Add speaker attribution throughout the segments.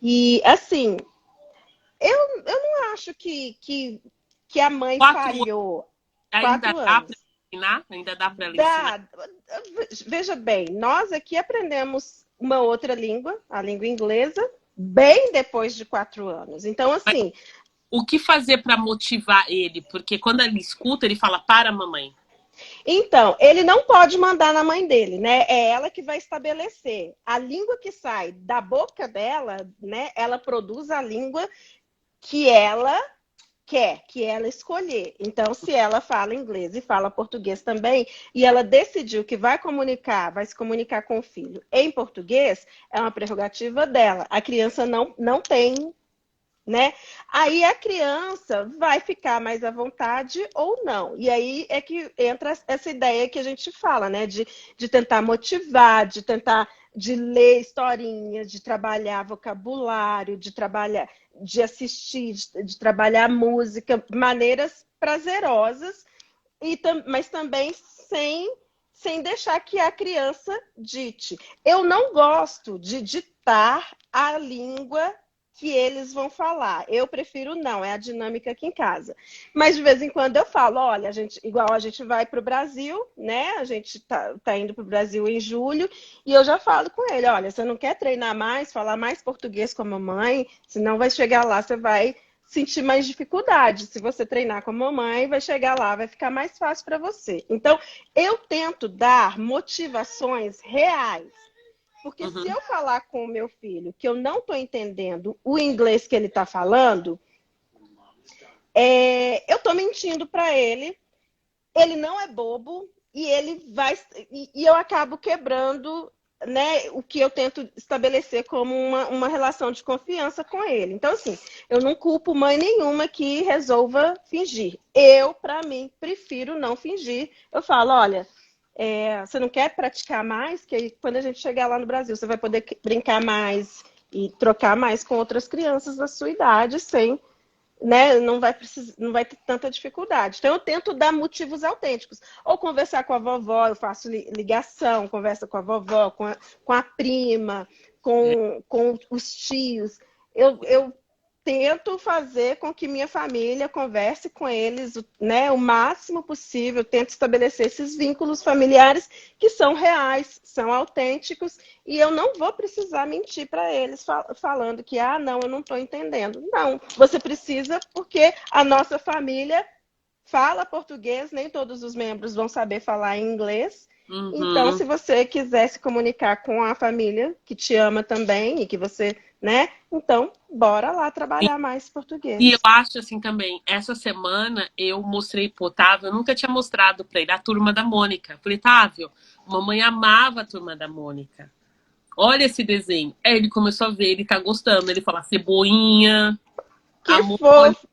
Speaker 1: E, assim, eu não acho que a mãe
Speaker 2: 4 anos
Speaker 1: falhou.
Speaker 2: ainda
Speaker 1: Quatro
Speaker 2: dá para
Speaker 1: anos.
Speaker 2: ensinar? Ainda dá para ela ensinar?
Speaker 1: Dá. Veja bem, nós aqui aprendemos uma outra língua, a língua inglesa, bem depois de 4 anos. Então,
Speaker 2: Mas
Speaker 1: assim,
Speaker 2: o que fazer para motivar ele? Porque quando ele escuta, ele fala, para, mamãe.
Speaker 1: então, ele não pode mandar na mãe dele, né? É ela que vai estabelecer. A língua que sai da boca dela, né? Ela produz a língua que ela quer, que ela escolher. Então, se ela fala inglês e fala português também, e ela decidiu que vai comunicar, vai se comunicar com o filho em português, é uma prerrogativa dela. A criança não tem, né? Aí a criança vai ficar mais à vontade ou não. E aí é que entra essa ideia que a gente fala, né? De tentar motivar, de ler historinhas, de trabalhar vocabulário, de trabalhar, de assistir, de trabalhar música, maneiras prazerosas, mas também sem deixar que a criança dite. Eu não gosto de ditar a língua que eles vão falar. Eu prefiro não, é a dinâmica aqui em casa. Mas de vez em quando eu falo, olha, igual a gente vai para o Brasil, né? A gente tá indo para o Brasil em julho, e eu já falo com ele, olha, você não quer treinar mais, falar mais português com a mamãe, senão vai chegar lá, você vai sentir mais dificuldade. Se você treinar com a mamãe, vai chegar lá, vai ficar mais fácil para você. Então, eu tento dar motivações reais. Porque se
Speaker 2: Uhum.
Speaker 1: eu falar com o meu filho que eu não estou entendendo o inglês que ele está falando, eu estou mentindo para ele. Ele não é bobo e ele vai e eu acabo quebrando, né, o que eu tento estabelecer como uma relação de confiança com ele. Então, assim, eu não culpo mãe nenhuma que resolva fingir. Eu, para mim, prefiro não fingir. Eu falo, olha, você não quer praticar mais? Que aí, quando a gente chegar lá no Brasil, você vai poder brincar mais e trocar mais com outras crianças da sua idade, sem, né, não vai ter tanta dificuldade. Então, eu tento dar motivos autênticos. Ou conversar com a vovó, eu faço ligação, conversa com a vovó, com a prima,
Speaker 2: É.
Speaker 1: com os tios. Eu tento fazer com que minha família converse com eles, né, o máximo possível, tento estabelecer esses vínculos familiares que são reais, são autênticos, e eu não vou precisar mentir para eles falando que, não, eu não estou entendendo. Não, você precisa, porque a nossa família fala português, nem todos os membros vão saber falar inglês. Então, se
Speaker 2: Uhum.
Speaker 1: você quiser se comunicar com a família que te ama também e que você, né? Então, bora lá trabalhar mais
Speaker 2: E eu
Speaker 1: português.
Speaker 2: acho assim também, essa semana eu mostrei pro Otávio, eu nunca tinha mostrado pra ele a Turma da Mônica. Falei, Otávio, mamãe amava a Turma da Mônica. Olha esse desenho. Aí ele começou a ver, ele tá gostando. Ele fala Ceboinha, a
Speaker 1: Que
Speaker 2: Mônica.
Speaker 1: fofo!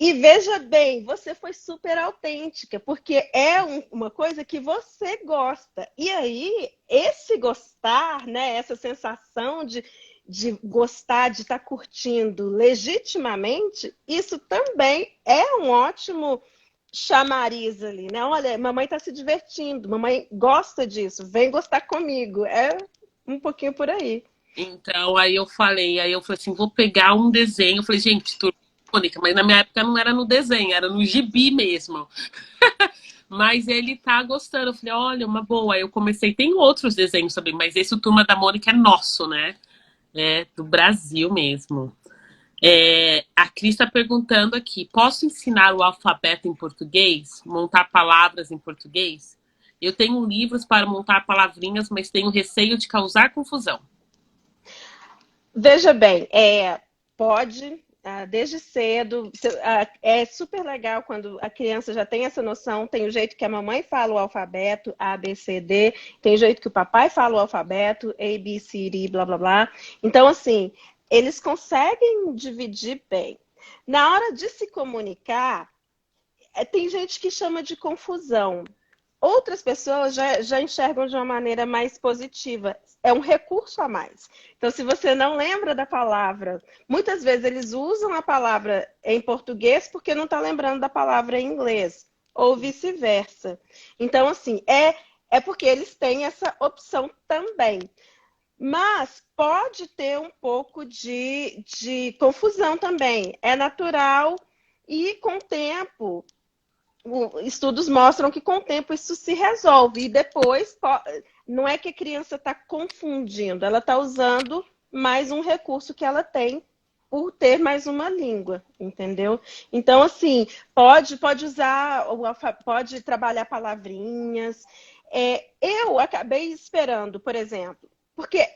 Speaker 1: E veja bem, você foi super autêntica, porque é uma coisa que você gosta. E aí, esse gostar, né, essa sensação de gostar, de estar curtindo legitimamente, isso também é um ótimo chamariz ali, né? Olha, mamãe está se divertindo, mamãe gosta disso, vem gostar comigo. É um pouquinho por aí.
Speaker 2: Então, aí eu falei assim, vou pegar um desenho. Eu falei, gente, Turma da Mônica, mas na minha época não era no desenho, era no gibi mesmo. Mas ele tá gostando. Eu falei, olha, uma boa. Aí eu comecei, tem outros desenhos também, mas esse o Turma da Mônica é nosso, né? É do Brasil mesmo. A Cris está perguntando aqui: posso ensinar o alfabeto em português? Montar palavras em português? Eu tenho livros para montar palavrinhas, mas tenho receio de causar confusão.
Speaker 1: Veja bem, pode, desde cedo, é super legal quando a criança já tem essa noção, tem o jeito que a mamãe fala o alfabeto, A, B, C, D, tem o jeito que o papai fala o alfabeto, A, B, C, D, blá, blá, blá. Então, assim, eles conseguem dividir bem. Na hora de se comunicar, tem gente que chama de confusão. Outras pessoas já enxergam de uma maneira mais positiva. É um recurso a mais. Então, se você não lembra da palavra, muitas vezes eles usam a palavra em português porque não está lembrando da palavra em inglês, ou vice-versa. Então, assim, é porque eles têm essa opção também. Mas pode ter um pouco de confusão também. É natural e com o tempo, estudos mostram que com o tempo isso se resolve. E depois, não é que a criança está confundindo, ela está usando mais um recurso que ela tem por ter mais uma língua, entendeu? Então, assim, pode usar, pode trabalhar palavrinhas. Eu acabei esperando, por exemplo, porque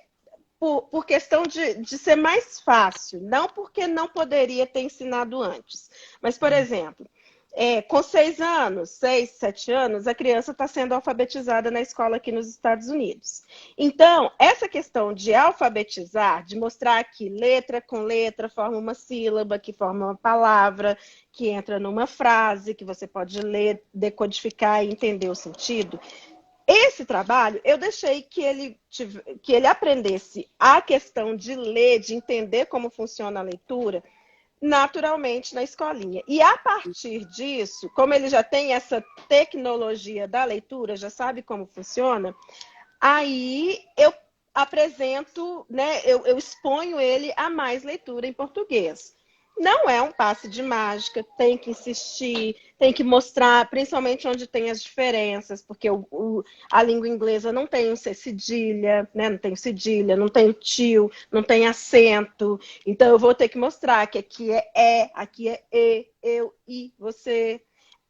Speaker 1: por questão de ser mais fácil, não porque não poderia ter ensinado antes. Mas, por exemplo, com 6 anos, 6, 7 anos, a criança está sendo alfabetizada na escola aqui nos Estados Unidos. Então, essa questão de alfabetizar, de mostrar que letra com letra forma uma sílaba, que forma uma palavra, que entra numa frase, que você pode ler, decodificar e entender o sentido. Esse trabalho, eu deixei que ele aprendesse a questão de ler, de entender como funciona a leitura, naturalmente na escolinha. E a partir disso, como ele já tem essa tecnologia da leitura, já sabe como funciona, aí eu apresento, né, eu exponho ele a mais leitura em português. Não é um passe de mágica, tem que insistir, tem que mostrar, principalmente onde tem as diferenças, porque a língua inglesa não tem um C cedilha, né? Não tem cedilha, não tem o tio, não tem acento. Então eu vou ter que mostrar que aqui é, aqui é e, eu, e, você,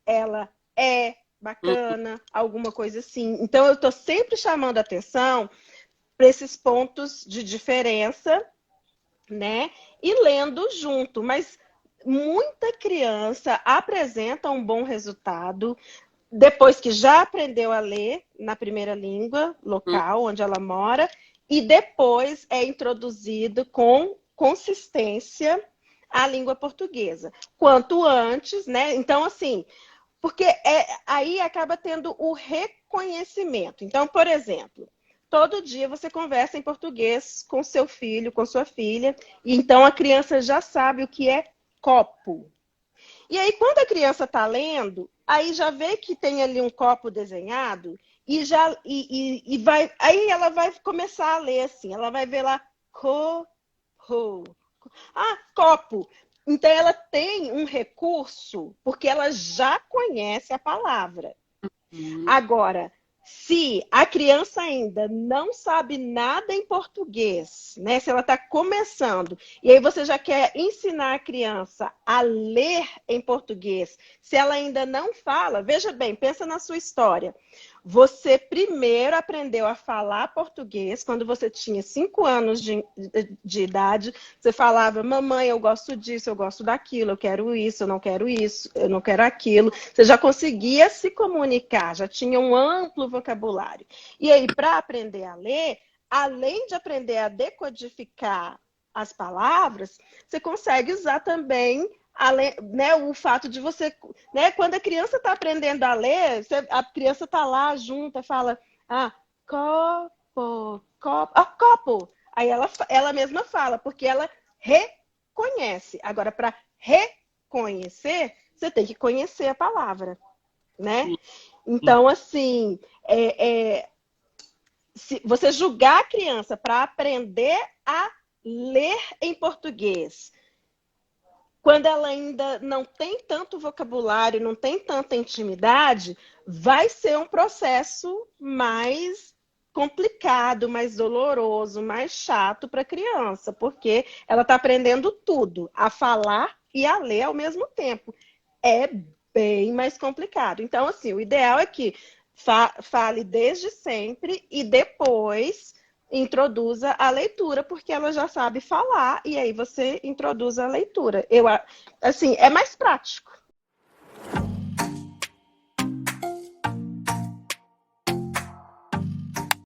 Speaker 1: ela, é, bacana, alguma coisa assim. Então eu estou sempre chamando a atenção para esses pontos de diferença, né? E lendo junto, mas muita criança apresenta um bom resultado depois que já aprendeu a ler na primeira língua local onde ela mora e depois é introduzido com consistência a língua portuguesa. Quanto antes, né? Então, assim, porque aí acaba tendo o reconhecimento. Então, por exemplo, todo dia você conversa em português com seu filho, com sua filha, e então a criança já sabe o que é copo. E aí, quando a criança está lendo, aí já vê que tem ali um copo desenhado, aí ela vai começar a ler assim, ela vai ver lá copo. Ah, copo. Então ela tem um recurso, porque ela já conhece a palavra. Agora, se a criança ainda não sabe nada em português, né? Se ela está começando, e aí você já quer ensinar a criança a ler em português, se ela ainda não fala, veja bem, pensa na sua história. Você primeiro aprendeu a falar português quando você tinha 5 anos de idade. Você falava, mamãe, eu gosto disso, eu gosto daquilo, eu quero isso, eu não quero isso, eu não quero aquilo. Você já conseguia se comunicar, já tinha um amplo vocabulário. E aí, para aprender a ler, além de aprender a decodificar as palavras, você consegue usar também né, o fato de você, né, quando a criança está aprendendo a ler, a criança está lá junto, fala, copo, copo. Aí ela mesma fala, porque ela reconhece. Agora, para reconhecer, você tem que conhecer a palavra, né? Então, assim, se você julgar a criança para aprender a ler em português, quando ela ainda não tem tanto vocabulário, não tem tanta intimidade, vai ser um processo mais complicado, mais doloroso, mais chato para a criança, porque ela está aprendendo tudo, a falar e a ler ao mesmo tempo. É bem mais complicado. Então, assim, o ideal é que fale desde sempre e depois introduza a leitura, porque ela já sabe falar, e aí você introduz a leitura. Assim, é mais prático.